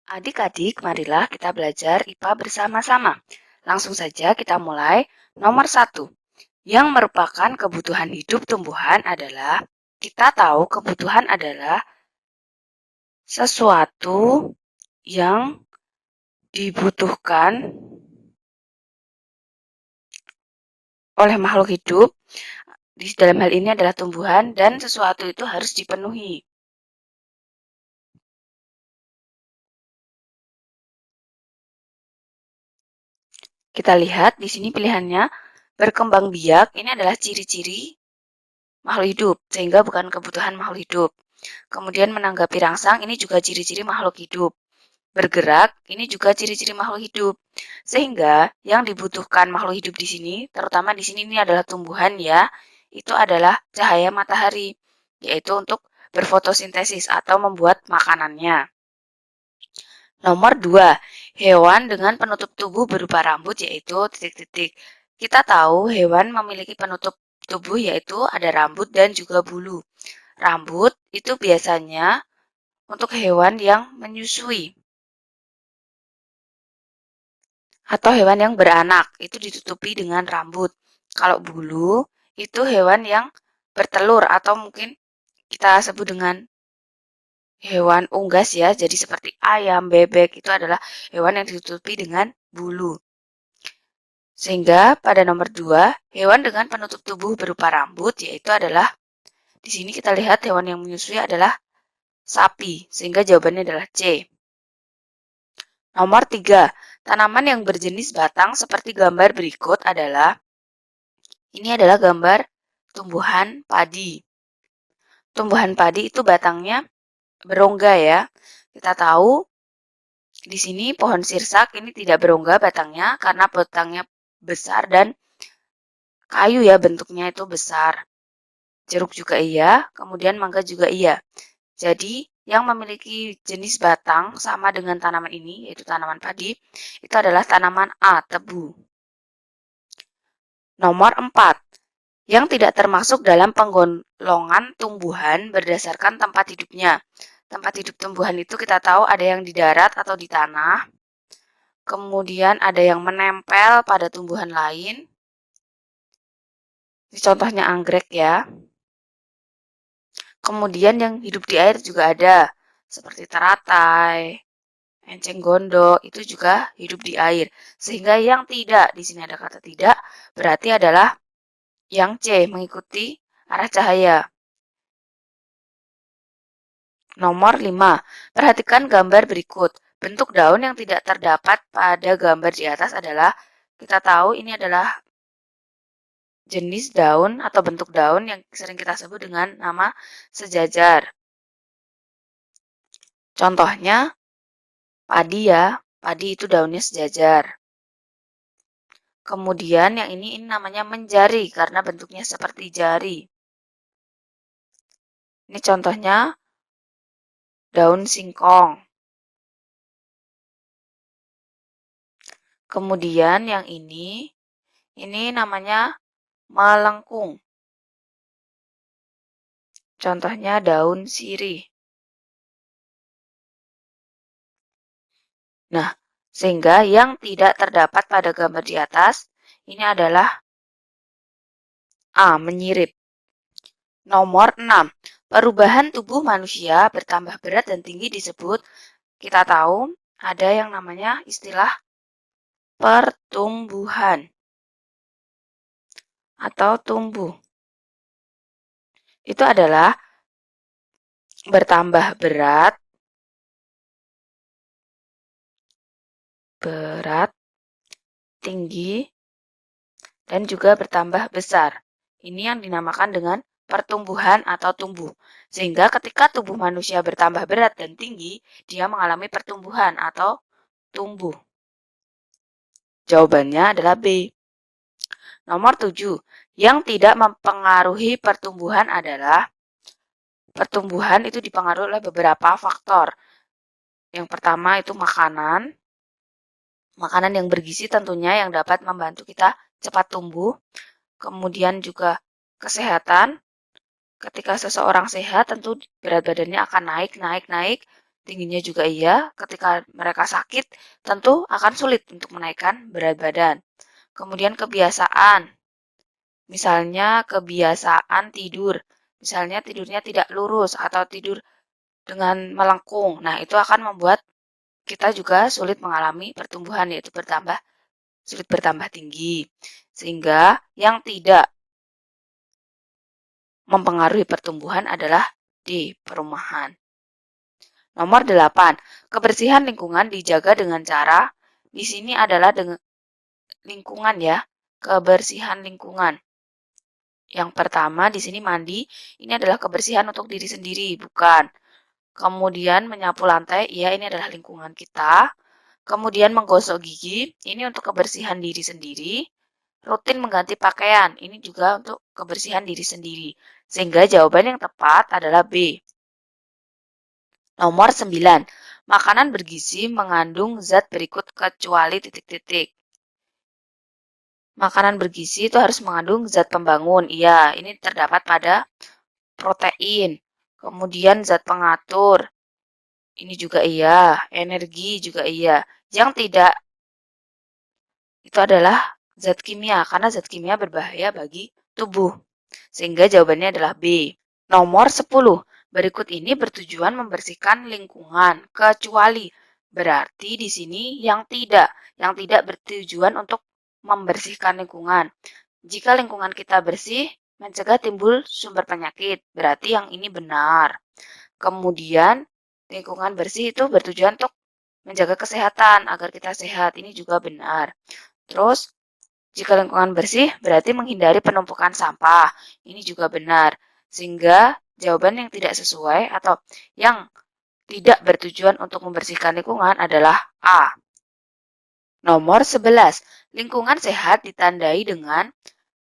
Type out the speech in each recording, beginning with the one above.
Adik-adik, marilah kita belajar IPA bersama-sama. Langsung saja kita mulai. Nomor 1, yang merupakan kebutuhan hidup tumbuhan adalah, kita tahu kebutuhan adalah sesuatu yang dibutuhkan oleh makhluk hidup. Di dalam hal ini adalah tumbuhan dan sesuatu itu harus dipenuhi. Kita lihat di sini pilihannya, berkembang biak ini adalah ciri-ciri makhluk hidup, sehingga bukan kebutuhan makhluk hidup. Kemudian menanggapi rangsang, ini juga ciri-ciri makhluk hidup. Bergerak, ini juga ciri-ciri makhluk hidup. Sehingga yang dibutuhkan makhluk hidup di sini, terutama di sini ini adalah tumbuhan ya, itu adalah cahaya matahari, yaitu untuk berfotosintesis atau membuat makanannya. Nomor 2, hewan dengan penutup tubuh berupa rambut yaitu titik-titik. Kita tahu hewan memiliki penutup tubuh yaitu ada rambut dan juga bulu. Rambut itu biasanya untuk hewan yang menyusui atau hewan yang beranak, itu ditutupi dengan rambut. Kalau bulu itu hewan yang bertelur atau mungkin kita sebut dengan hewan unggas ya, jadi seperti ayam, bebek, itu adalah hewan yang ditutupi dengan bulu. Sehingga pada nomor 2, hewan dengan penutup tubuh berupa rambut, yaitu adalah, di sini kita lihat hewan yang menyusui adalah sapi, sehingga jawabannya adalah C. Nomor 3, tanaman yang berjenis batang seperti gambar berikut adalah, ini adalah gambar tumbuhan padi. Tumbuhan padi itu batangnya berongga ya. Kita tahu di sini pohon sirsak ini tidak berongga batangnya karena batangnya besar dan kayu ya, bentuknya itu besar. Jeruk juga iya, kemudian mangga juga iya. Jadi yang memiliki jenis batang sama dengan tanaman ini, yaitu tanaman padi, itu adalah tanaman A, tebu. Nomor 4, yang tidak termasuk dalam penggolongan tumbuhan berdasarkan tempat hidupnya. Tempat hidup tumbuhan itu kita tahu ada yang di darat atau di tanah, kemudian ada yang menempel pada tumbuhan lain. Ini contohnya anggrek ya. Kemudian yang hidup di air juga ada, seperti teratai, enceng gondok, itu juga hidup di air. Sehingga yang tidak, di sini ada kata tidak, berarti adalah yang C, mengikuti arah cahaya. Nomor 5, perhatikan gambar berikut. Bentuk daun yang tidak terdapat pada gambar di atas adalah, kita tahu ini adalah jenis daun atau bentuk daun yang sering kita sebut dengan nama sejajar. Contohnya, padi ya, padi itu daunnya sejajar. Kemudian yang ini namanya menjari karena bentuknya seperti jari. Ini contohnya daun singkong. Kemudian yang ini namanya melengkung. Contohnya daun sirih. Nah, sehingga yang tidak terdapat pada gambar di atas, ini adalah A, menyirip. Nomor 6, perubahan tubuh manusia bertambah berat dan tinggi disebut, kita tahu ada yang namanya istilah pertumbuhan atau tumbuh. Itu adalah bertambah berat, tinggi, dan juga bertambah besar. Ini yang dinamakan dengan pertumbuhan atau tumbuh. Sehingga ketika tubuh manusia bertambah berat dan tinggi, dia mengalami pertumbuhan atau tumbuh. Jawabannya adalah B. Nomor 7, yang tidak mempengaruhi pertumbuhan adalah, pertumbuhan itu dipengaruhi oleh beberapa faktor. Yang pertama itu makanan. Makanan yang bergizi tentunya yang dapat membantu kita cepat tumbuh. Kemudian juga kesehatan. Ketika seseorang sehat, tentu berat badannya akan naik. tingginya juga iya. Ketika mereka sakit, tentu akan sulit untuk menaikkan berat badan. Kemudian kebiasaan, misalnya kebiasaan tidur. Misalnya tidurnya tidak lurus atau tidur dengan melengkung. Nah, itu akan membuat kita juga sulit mengalami pertumbuhan, yaitu sulit bertambah tinggi. Sehingga yang tidak mempengaruhi pertumbuhan adalah D, perumahan. Nomor 8, kebersihan lingkungan dijaga dengan cara, di sini adalah dengan lingkungan ya, kebersihan lingkungan. Yang pertama di sini mandi, ini adalah kebersihan untuk diri sendiri, bukan. Kemudian menyapu lantai, ya ini adalah lingkungan kita. Kemudian menggosok gigi, ini untuk kebersihan diri sendiri. Rutin mengganti pakaian, ini juga untuk kebersihan diri sendiri. Sehingga jawaban yang tepat adalah B. Nomor 9. Makanan bergizi mengandung zat berikut kecuali titik-titik. Makanan bergizi itu harus mengandung zat pembangun. Iya, ini terdapat pada protein. Kemudian zat pengatur. Ini juga iya. Energi juga iya. Yang tidak itu adalah zat kimia, karena zat kimia berbahaya bagi tubuh. Sehingga jawabannya adalah B. Nomor 10. Berikut ini bertujuan membersihkan lingkungan, kecuali berarti di sini yang tidak bertujuan untuk membersihkan lingkungan. Jika lingkungan kita bersih, mencegah timbul sumber penyakit, berarti yang ini benar. Kemudian, lingkungan bersih itu bertujuan untuk menjaga kesehatan, agar kita sehat, ini juga benar. Terus, jika lingkungan bersih, berarti menghindari penumpukan sampah, ini juga benar. Sehingga jawaban yang tidak sesuai atau yang tidak bertujuan untuk membersihkan lingkungan adalah A. Nomor 11. Lingkungan sehat ditandai dengan,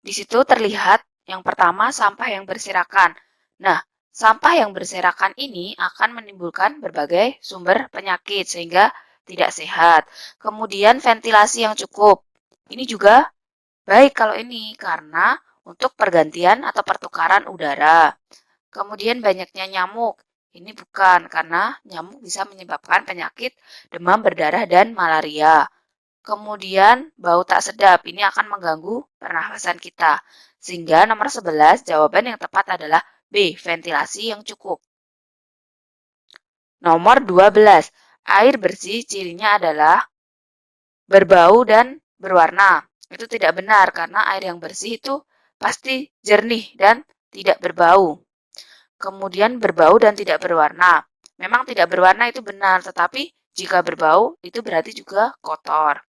di situ terlihat yang pertama sampah yang berserakan. Nah, sampah yang berserakan ini akan menimbulkan berbagai sumber penyakit sehingga tidak sehat. Kemudian ventilasi yang cukup. Ini juga baik kalau ini karena untuk pergantian atau pertukaran udara. Kemudian banyaknya nyamuk. Ini bukan, karena nyamuk bisa menyebabkan penyakit demam berdarah dan malaria. Kemudian bau tak sedap, ini akan mengganggu pernafasan kita. Sehingga nomor 11 jawaban yang tepat adalah B, ventilasi yang cukup. Nomor 12, air bersih cirinya adalah berbau dan berwarna. Itu tidak benar karena air yang bersih itu pasti jernih dan tidak berbau. Kemudian berbau dan tidak berwarna. Memang tidak berwarna itu benar, tetapi jika berbau itu berarti juga kotor.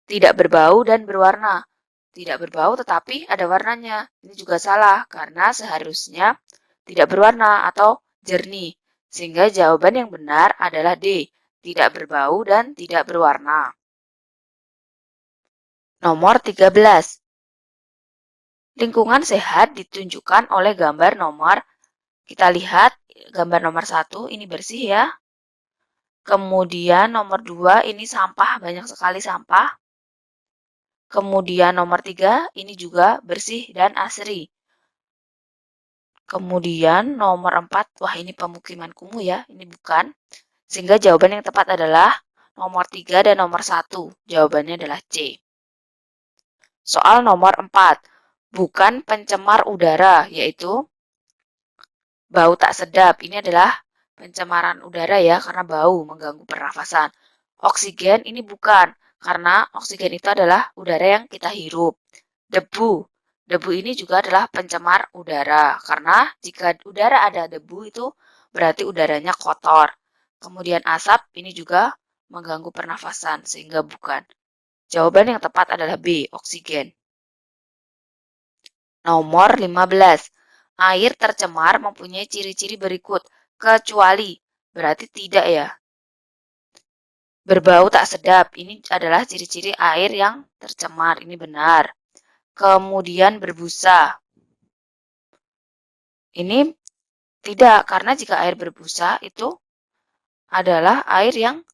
Tidak berbau dan berwarna. Tidak berbau tetapi ada warnanya. Ini juga salah karena seharusnya tidak berwarna atau jernih. Sehingga jawaban yang benar adalah D. Tidak berbau dan tidak berwarna. Nomor 13. Lingkungan sehat ditunjukkan oleh gambar nomor, kita lihat gambar nomor 1, ini bersih ya. Kemudian nomor 2, ini sampah, banyak sekali sampah. Kemudian nomor 3, ini juga bersih dan asri. Kemudian nomor 4, wah ini pemukiman kumuh ya, ini bukan. Sehingga jawaban yang tepat adalah nomor 3 dan nomor 1. Jawabannya adalah C. Soal nomor 4, bukan pencemar udara, yaitu bau tak sedap. Ini adalah pencemaran udara ya, karena bau mengganggu pernafasan. Oksigen ini bukan, karena oksigen itu adalah udara yang kita hirup. Debu, debu ini juga adalah pencemar udara, karena jika udara ada debu itu berarti udaranya kotor. Kemudian asap ini juga mengganggu pernafasan, sehingga bukan. Jawaban yang tepat adalah B, oksigen. Nomor 15. Air tercemar mempunyai ciri-ciri berikut, kecuali, berarti tidak ya. Berbau tak sedap, ini adalah ciri-ciri air yang tercemar, ini benar. Kemudian berbusa. Ini tidak, karena jika air berbusa itu adalah air yang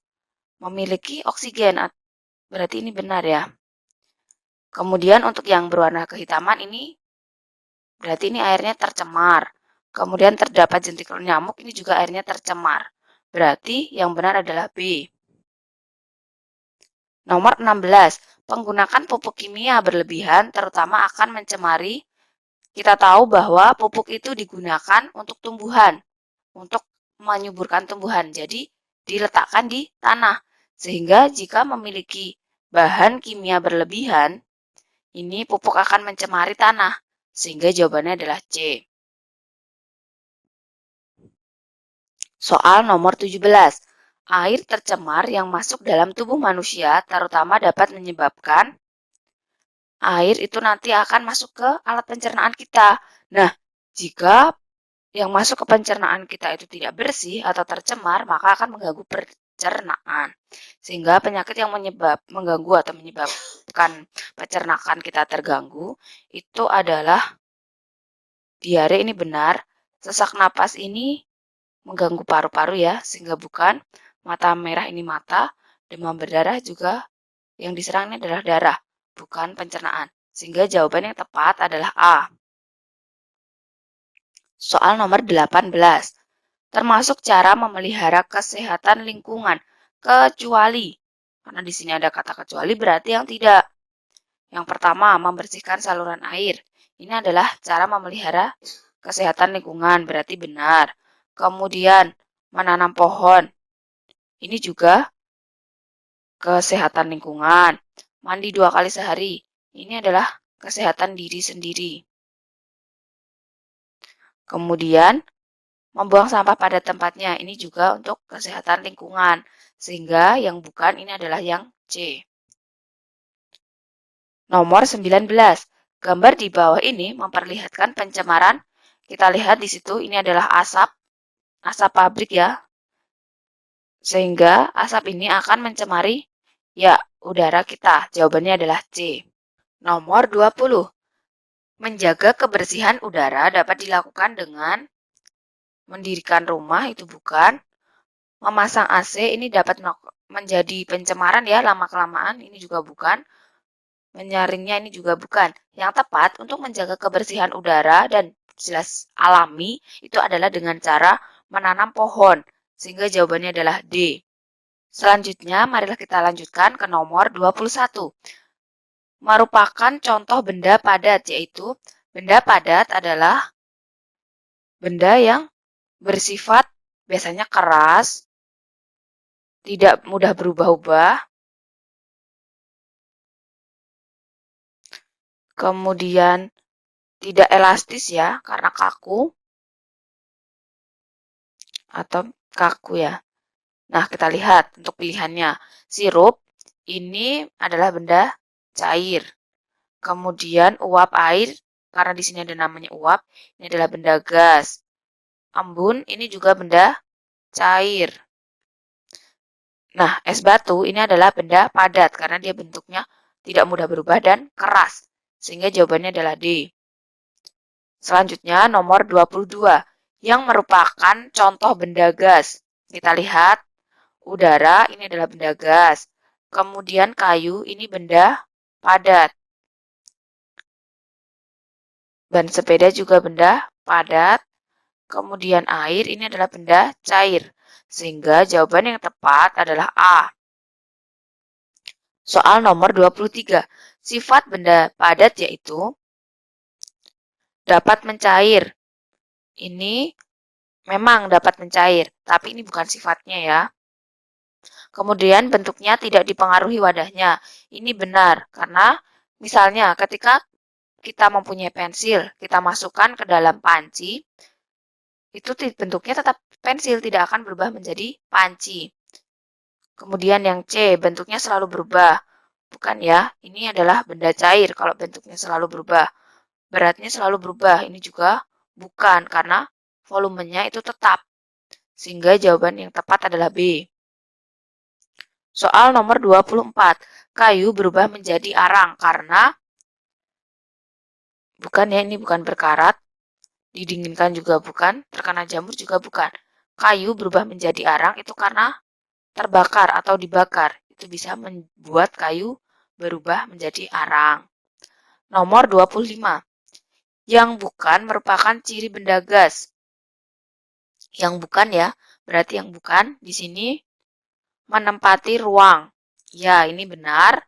memiliki oksigen, berarti ini benar ya. Kemudian untuk yang berwarna kehitaman ini berarti ini airnya tercemar. Kemudian terdapat jentik nyamuk, ini juga airnya tercemar. Berarti yang benar adalah B. Nomor 16. Penggunaan pupuk kimia berlebihan terutama akan mencemari. Kita tahu bahwa pupuk itu digunakan untuk tumbuhan, untuk menyuburkan tumbuhan. Jadi diletakkan di tanah. Sehingga jika memiliki bahan kimia berlebihan, ini pupuk akan mencemari tanah. Sehingga jawabannya adalah C. Soal nomor 17. Air tercemar yang masuk dalam tubuh manusia terutama dapat menyebabkan air itu nanti akan masuk ke alat pencernaan kita. Nah, jika yang masuk ke pencernaan kita itu tidak bersih atau tercemar, maka akan mengganggu pencernaan. Sehingga penyakit yang mengganggu atau menyebabkan pencernaan kita terganggu itu adalah diare. Ini benar. Sesak napas ini mengganggu paru-paru ya, sehingga bukan. Mata merah ini mata, demam berdarah juga yang diserang ini adalah darah, bukan pencernaan. Sehingga jawaban yang tepat adalah A. Soal nomor 18. Termasuk cara memelihara kesehatan lingkungan, kecuali. Karena di sini ada kata kecuali berarti yang tidak. Yang pertama, membersihkan saluran air. Ini adalah cara memelihara kesehatan lingkungan, berarti benar. Kemudian, menanam pohon. Ini juga kesehatan lingkungan. Mandi 2 kali sehari. Ini adalah kesehatan diri sendiri. Kemudian, membuang sampah pada tempatnya. Ini juga untuk kesehatan lingkungan. Sehingga yang bukan ini adalah yang C. Nomor 19. Gambar di bawah ini memperlihatkan pencemaran. Kita lihat di situ ini adalah asap pabrik ya. Sehingga asap ini akan mencemari ya udara kita. Jawabannya adalah C. Nomor 20. Menjaga kebersihan udara dapat dilakukan dengan mendirikan rumah, itu bukan. Memasang AC ini dapat menjadi pencemaran ya lama-kelamaan, ini juga bukan. Menyaringnya ini juga bukan. Yang tepat untuk menjaga kebersihan udara dan jelas alami itu adalah dengan cara menanam pohon. Sehingga jawabannya adalah D. Selanjutnya, marilah kita lanjutkan ke nomor 21. Merupakan contoh benda padat, yaitu benda padat adalah benda yang bersifat biasanya keras, tidak mudah berubah-ubah, kemudian tidak elastis ya, karena kaku atau kaku ya. Nah, kita lihat untuk pilihannya. Sirup ini adalah benda cair. Kemudian uap air, karena di sini ada namanya uap, ini adalah benda gas. Embun ini juga benda cair. Nah, es batu ini adalah benda padat karena dia bentuknya tidak mudah berubah dan keras. Sehingga jawabannya adalah D. Selanjutnya nomor 22 yang merupakan contoh benda gas. Kita lihat udara ini adalah benda gas. Kemudian kayu ini benda padat. Ban sepeda juga benda padat. Kemudian air ini adalah benda cair. Sehingga jawaban yang tepat adalah A. Soal nomor 23. Sifat benda padat yaitu dapat mencair. Ini memang dapat mencair, tapi ini bukan sifatnya ya. Kemudian bentuknya tidak dipengaruhi wadahnya. Ini benar, karena misalnya ketika kita mempunyai pensil, kita masukkan ke dalam panci, itu bentuknya tetap pensil, tidak akan berubah menjadi panci. Kemudian yang C, bentuknya selalu berubah. Bukan ya, ini adalah benda cair kalau bentuknya selalu berubah. Beratnya selalu berubah, ini juga bukan, karena volumenya itu tetap. Sehingga jawaban yang tepat adalah B. Soal nomor 24. Kayu berubah menjadi arang karena, bukan ya, ini bukan berkarat, didinginkan juga bukan, terkena jamur juga bukan. Kayu berubah menjadi arang itu karena terbakar atau dibakar. Itu bisa membuat kayu berubah menjadi arang. Nomor 25. Yang bukan merupakan ciri benda gas. Yang bukan ya, berarti yang bukan. Di sini menempati ruang. Ya, ini benar.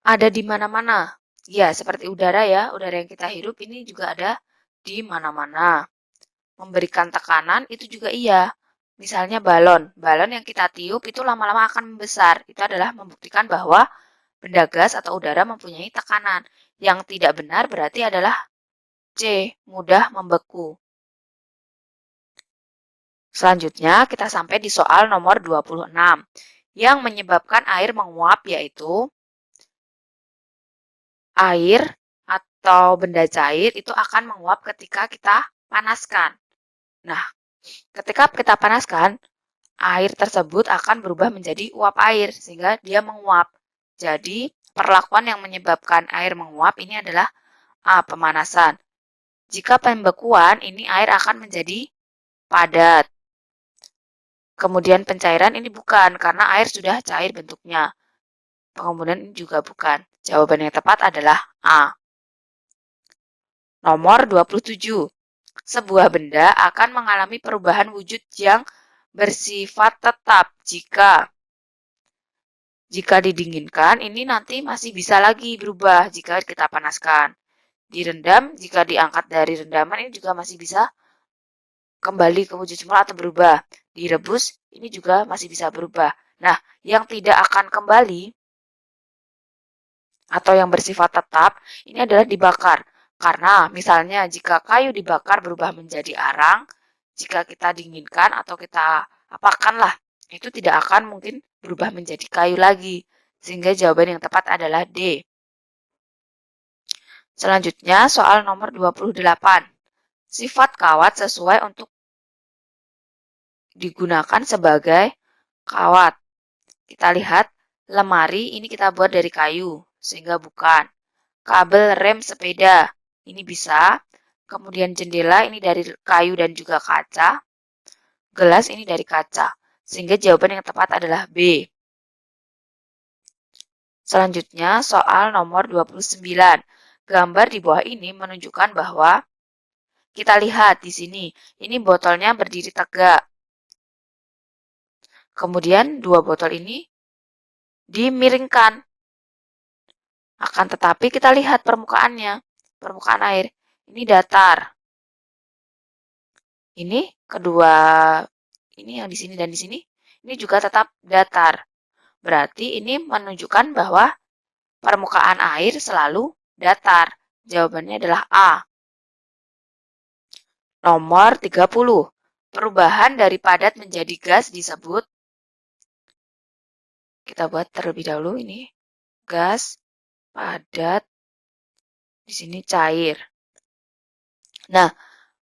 Ada di mana-mana. Ya, seperti udara ya. Udara yang kita hirup ini juga ada di mana-mana. Memberikan tekanan itu juga iya. Misalnya balon. Balon yang kita tiup itu lama-lama akan membesar. Itu adalah membuktikan bahwa benda gas atau udara mempunyai tekanan. Yang tidak benar berarti adalah C, mudah membeku. Selanjutnya kita sampai di soal nomor 26. Yang menyebabkan air menguap yaitu air atau benda cair itu akan menguap ketika kita panaskan. Nah, ketika kita panaskan, air tersebut akan berubah menjadi uap air sehingga dia menguap. Jadi, perlakuan yang menyebabkan air menguap ini adalah A. Pemanasan. Jika pembekuan, ini air akan menjadi padat. Kemudian pencairan ini bukan, karena air sudah cair bentuknya. Kemudian ini juga bukan. Jawaban yang tepat adalah A. Nomor 27. Sebuah benda akan mengalami perubahan wujud yang bersifat tetap jika didinginkan, ini nanti masih bisa lagi berubah jika kita panaskan. Direndam, jika diangkat dari rendaman ini juga masih bisa kembali ke wujud semula atau berubah. Direbus, ini juga masih bisa berubah. Nah, yang tidak akan kembali atau yang bersifat tetap, ini adalah dibakar. Karena misalnya jika kayu dibakar berubah menjadi arang, jika kita dinginkan atau kita apakanlah, itu tidak akan mungkin berubah menjadi kayu lagi. Sehingga jawaban yang tepat adalah D. Selanjutnya soal nomor 28. Sifat kawat sesuai untuk digunakan sebagai kawat. Kita lihat lemari ini kita buat dari kayu, sehingga bukan. Kabel rem sepeda, ini bisa. Kemudian jendela ini dari kayu dan juga kaca. Gelas ini dari kaca. Sehingga jawaban yang tepat adalah B. Selanjutnya soal nomor 29. Gambar di bawah ini menunjukkan bahwa kita lihat di sini, ini botolnya berdiri tegak. Kemudian dua botol ini dimiringkan. Akan tetapi kita lihat permukaannya, permukaan air. Ini datar. Ini kedua, ini yang di sini dan di sini, ini juga tetap datar. Berarti ini menunjukkan bahwa permukaan air selalu datar. Jawabannya adalah A. Nomor 30. Perubahan dari padat menjadi gas disebut, kita buat terlebih dahulu ini, gas, padat, di sini cair. Nah,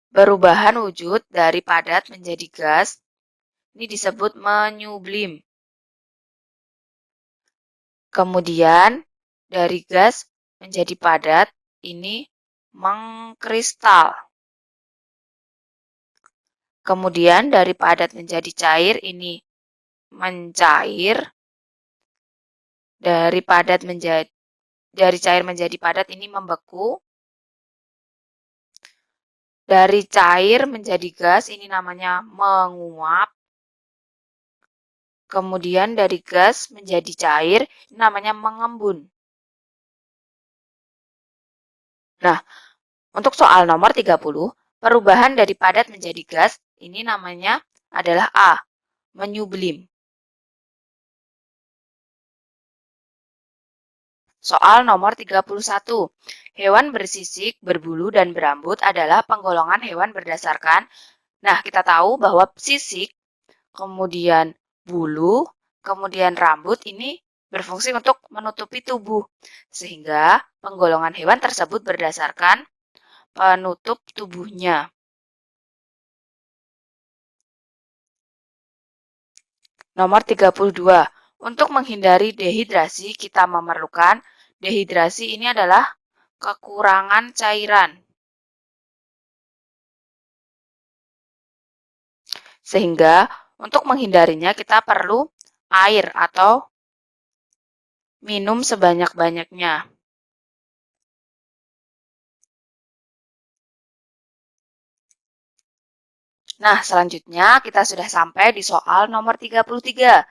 perubahan wujud dari padat menjadi gas ini disebut menyublim. Kemudian dari gas menjadi padat ini mengkristal. Kemudian dari padat menjadi cair ini mencair. Dari cair menjadi padat ini membeku. Dari cair menjadi gas ini namanya menguap. Kemudian dari gas menjadi cair ini namanya mengembun. Nah, untuk soal nomor 30, perubahan dari padat menjadi gas ini namanya adalah A, menyublim. Soal nomor 31. Hewan bersisik, berbulu, dan berambut adalah penggolongan hewan berdasarkan. Nah, kita tahu bahwa sisik, kemudian bulu, kemudian rambut ini berfungsi untuk menutupi tubuh. Sehingga penggolongan hewan tersebut berdasarkan penutup tubuhnya. Nomor 32. Untuk menghindari dehidrasi, kita memerlukan, dehidrasi ini adalah kekurangan cairan. Sehingga untuk menghindarinya kita perlu air atau minum sebanyak-banyaknya. Nah, selanjutnya kita sudah sampai di soal nomor 33.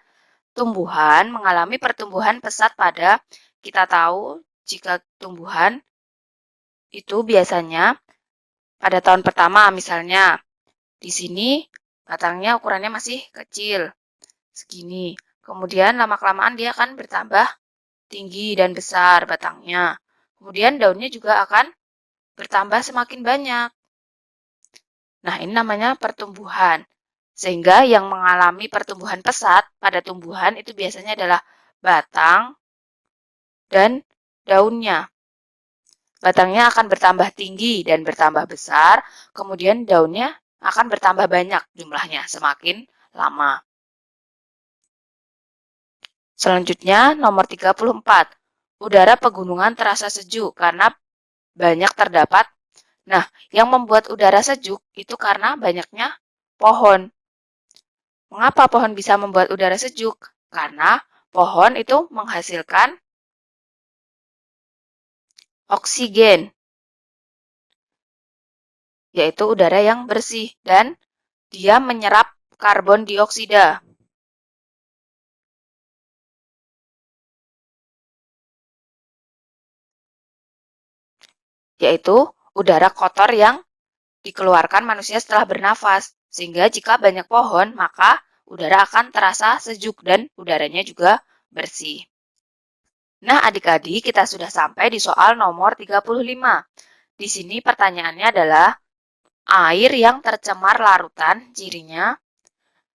Tumbuhan mengalami pertumbuhan pesat pada, kita tahu jika tumbuhan itu biasanya pada tahun pertama, misalnya di sini batangnya ukurannya masih kecil, segini. Kemudian lama-kelamaan dia akan bertambah tinggi dan besar batangnya. Kemudian daunnya juga akan bertambah semakin banyak. Nah, ini namanya pertumbuhan. Sehingga yang mengalami pertumbuhan pesat pada tumbuhan itu biasanya adalah batang dan daunnya. Batangnya akan bertambah tinggi dan bertambah besar, kemudian daunnya akan bertambah banyak jumlahnya semakin lama. Selanjutnya, nomor 34. Udara pegunungan terasa sejuk karena banyak terdapat. Nah, yang membuat udara sejuk itu karena banyaknya pohon. Mengapa pohon bisa membuat udara sejuk? Karena pohon itu menghasilkan oksigen, yaitu udara yang bersih, dan dia menyerap karbon dioksida, yaitu udara kotor yang dikeluarkan manusia setelah bernafas. Sehingga jika banyak pohon, maka udara akan terasa sejuk dan udaranya juga bersih. Nah, adik-adik, kita sudah sampai di soal nomor 35. Di sini pertanyaannya adalah air yang tercemar larutan, cirinya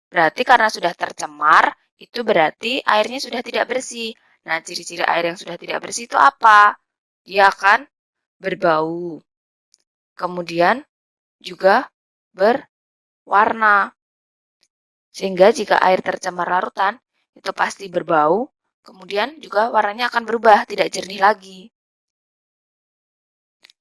berarti karena sudah tercemar, itu berarti airnya sudah tidak bersih. Nah, ciri-ciri air yang sudah tidak bersih itu apa? Dia akan berbau. Kemudian juga berwarna. Sehingga jika air tercemar larutan, itu pasti berbau, kemudian juga warnanya akan berubah, tidak jernih lagi.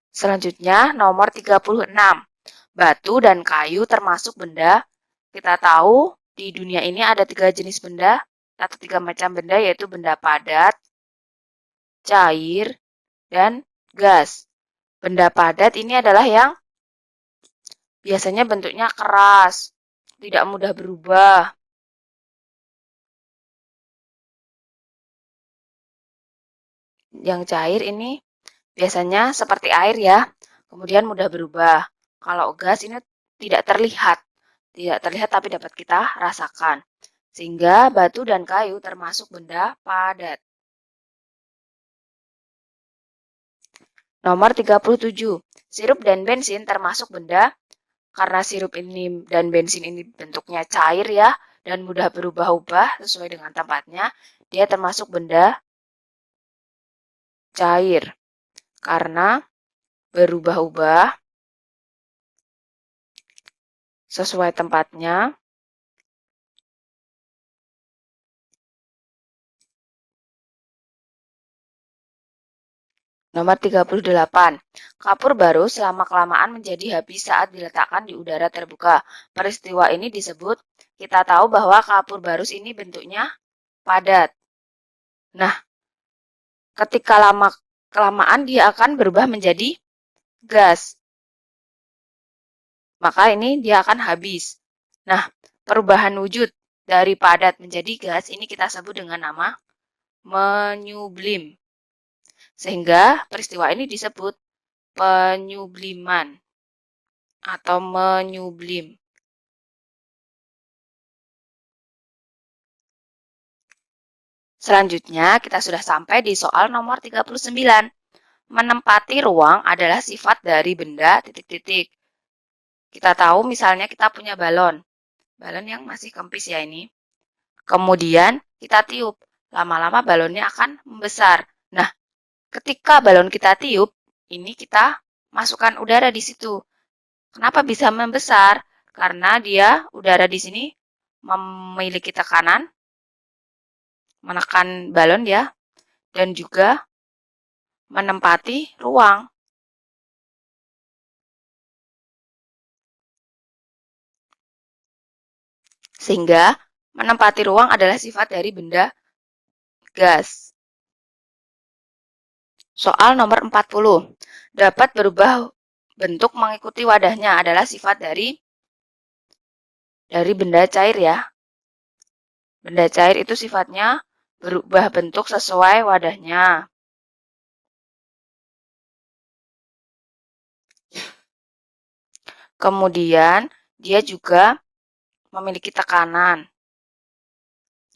Selanjutnya, nomor 36. Batu dan kayu termasuk benda. Kita tahu di dunia ini ada 3 jenis benda atau 3 macam benda, yaitu benda padat, cair, dan gas. Benda padat ini adalah yang biasanya bentuknya keras, tidak mudah berubah. Yang cair ini biasanya seperti air ya, kemudian mudah berubah. Kalau gas ini tidak terlihat tapi dapat kita rasakan. Sehingga batu dan kayu termasuk benda padat. Nomor 37. Sirup dan bensin termasuk benda karena sirup ini dan bensin ini bentuknya cair ya dan mudah berubah-ubah sesuai dengan tempatnya, dia termasuk benda cair karena berubah-ubah sesuai tempatnya. Nomor 38. Kapur baru selama-kelamaan menjadi habis saat diletakkan di udara terbuka. Peristiwa ini disebut, kita tahu bahwa kapur barus ini bentuknya padat. Nah, ketika lama-kelamaan dia akan berubah menjadi gas. Maka ini dia akan habis. Nah, perubahan wujud dari padat menjadi gas ini kita sebut dengan nama menyublim. Sehingga peristiwa ini disebut penyubliman atau menyublim. Selanjutnya, kita sudah sampai di soal nomor 39. Menempati ruang adalah sifat dari benda titik-titik. Kita tahu misalnya kita punya balon. Balon yang masih kempis ya ini. Kemudian kita tiup. Lama-lama balonnya akan membesar. Nah, ketika balon kita tiup, ini kita masukkan udara di situ. Kenapa bisa membesar? Karena dia udara di sini memiliki tekanan, menekan balon ya, dan juga menempati ruang. Sehingga menempati ruang adalah sifat dari benda gas. Soal nomor 40. Dapat berubah bentuk mengikuti wadahnya adalah sifat dari dari benda cair ya. Benda cair itu sifatnya berubah bentuk sesuai wadahnya. Kemudian, dia juga memiliki tekanan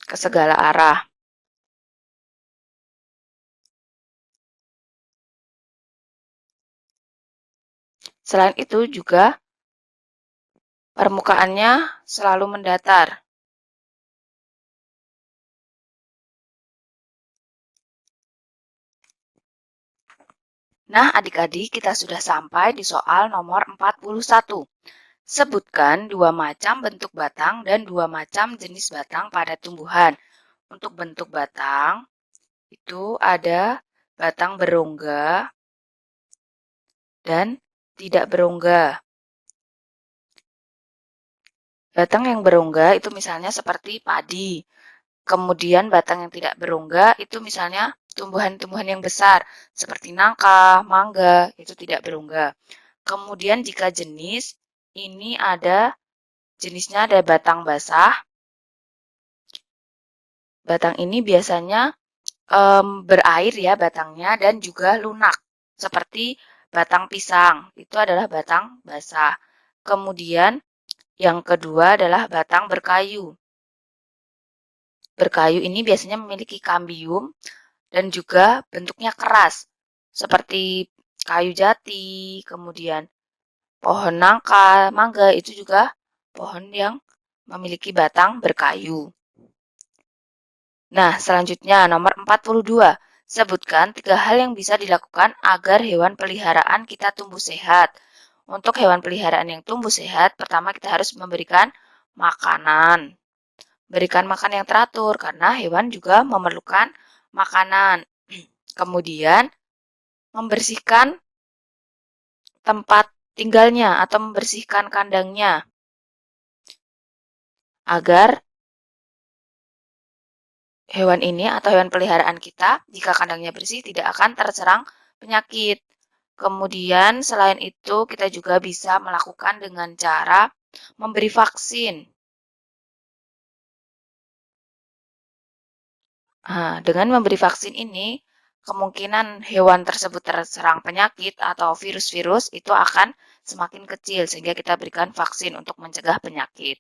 ke segala arah. Selain itu juga permukaannya selalu mendatar. Nah, adik-adik, kita sudah sampai di soal nomor 41. Sebutkan dua macam bentuk batang dan dua macam jenis batang pada tumbuhan. Untuk bentuk batang, itu ada batang berongga dan tidak berongga. Batang yang berongga itu misalnya seperti padi. Kemudian batang yang tidak berongga itu misalnya tumbuhan-tumbuhan yang besar seperti nangka, mangga, itu tidak berongga. Kemudian jika jenis, ini ada jenisnya ada batang basah. Batang ini biasanya berair ya batangnya dan juga lunak seperti batang pisang. Itu adalah batang basah. Kemudian yang kedua adalah batang berkayu. Berkayu ini biasanya memiliki kambium dan juga bentuknya keras seperti kayu jati, kemudian pohon nangka, mangga itu juga pohon yang memiliki batang berkayu. Nah, selanjutnya nomor 42. Sebutkan 3 hal yang bisa dilakukan agar hewan peliharaan kita tumbuh sehat. Untuk hewan peliharaan yang tumbuh sehat, pertama kita harus memberikan makanan. Berikan makan yang teratur karena hewan juga memerlukan makanan. Kemudian, membersihkan tempat tinggalnya atau membersihkan kandangnya agar hewan ini atau hewan peliharaan kita, jika kandangnya bersih, tidak akan terserang penyakit. Kemudian, selain itu, kita juga bisa melakukan dengan cara memberi vaksin. Nah, dengan memberi vaksin ini, kemungkinan hewan tersebut terserang penyakit atau virus-virus itu akan semakin kecil, sehingga kita berikan vaksin untuk mencegah penyakit.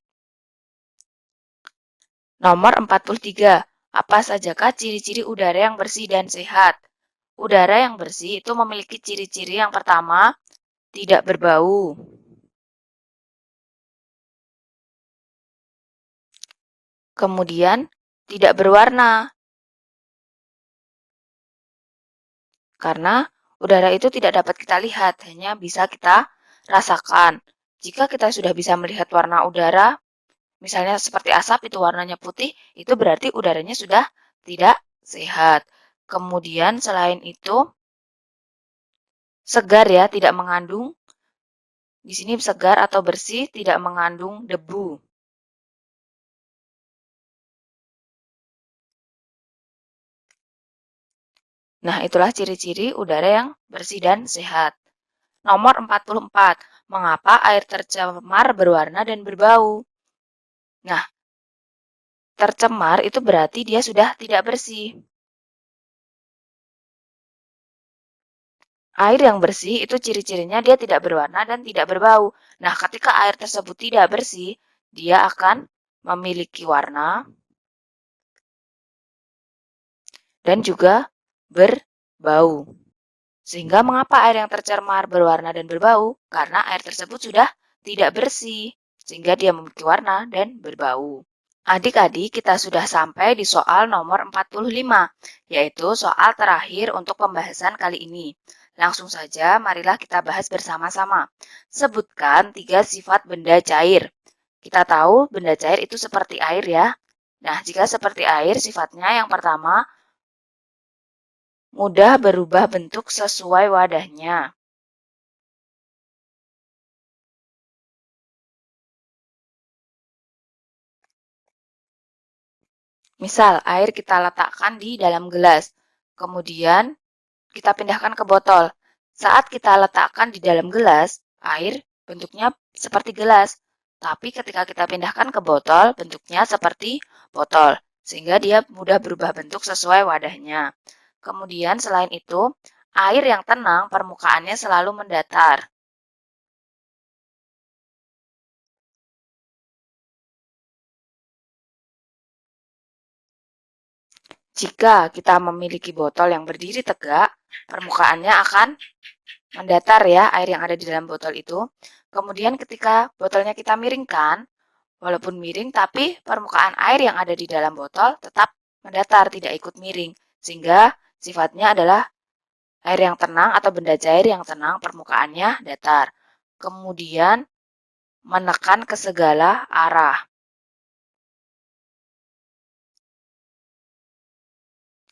Nomor 43. Apa sajakah ciri-ciri udara yang bersih dan sehat? Udara yang bersih itu memiliki ciri-ciri yang pertama, tidak berbau. Kemudian, tidak berwarna. Karena udara itu tidak dapat kita lihat, hanya bisa kita rasakan. Jika kita sudah bisa melihat warna udara, misalnya seperti asap itu warnanya putih, itu berarti udaranya sudah tidak sehat. Kemudian selain itu, segar ya, tidak mengandung. Di sini segar atau bersih, tidak mengandung debu. Nah, itulah ciri-ciri udara yang bersih dan sehat. Nomor 44. Mengapa air tercemar berwarna dan berbau? Nah, tercemar itu berarti dia sudah tidak bersih. Air yang bersih itu ciri-cirinya dia tidak berwarna dan tidak berbau. Nah, ketika air tersebut tidak bersih, dia akan memiliki warna dan juga berbau. Sehingga mengapa air yang tercemar berwarna dan berbau? Karena air tersebut sudah tidak bersih, sehingga dia memiliki warna dan berbau. Adik-adik, kita sudah sampai di soal nomor 45, yaitu soal terakhir untuk pembahasan kali ini. Langsung saja, marilah kita bahas bersama-sama. Sebutkan 3 sifat benda cair. Kita tahu benda cair itu seperti air ya. Nah, jika seperti air, sifatnya yang pertama, mudah berubah bentuk sesuai wadahnya. Misal, air kita letakkan di dalam gelas, kemudian kita pindahkan ke botol. Saat kita letakkan di dalam gelas, air bentuknya seperti gelas. Tapi ketika kita pindahkan ke botol, bentuknya seperti botol, sehingga dia mudah berubah bentuk sesuai wadahnya. Kemudian selain itu, air yang tenang permukaannya selalu mendatar. Jika kita memiliki botol yang berdiri tegak, permukaannya akan mendatar ya, air yang ada di dalam botol itu. Kemudian ketika botolnya kita miringkan, walaupun miring, tapi permukaan air yang ada di dalam botol tetap mendatar, tidak ikut miring. Sehingga sifatnya adalah air yang tenang atau benda cair yang tenang, permukaannya datar. Kemudian menekan ke segala arah.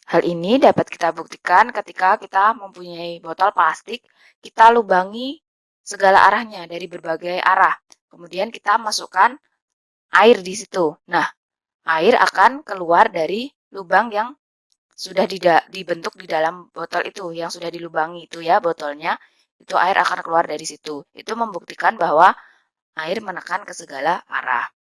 Hal ini dapat kita buktikan ketika kita mempunyai botol plastik, kita lubangi segala arahnya dari berbagai arah. Kemudian kita masukkan air di situ. Nah, air akan keluar dari lubang yang sudah dibentuk di dalam botol itu, yang sudah dilubangi itu ya botolnya, itu air akan keluar dari situ. Itu membuktikan bahwa air menekan ke segala arah.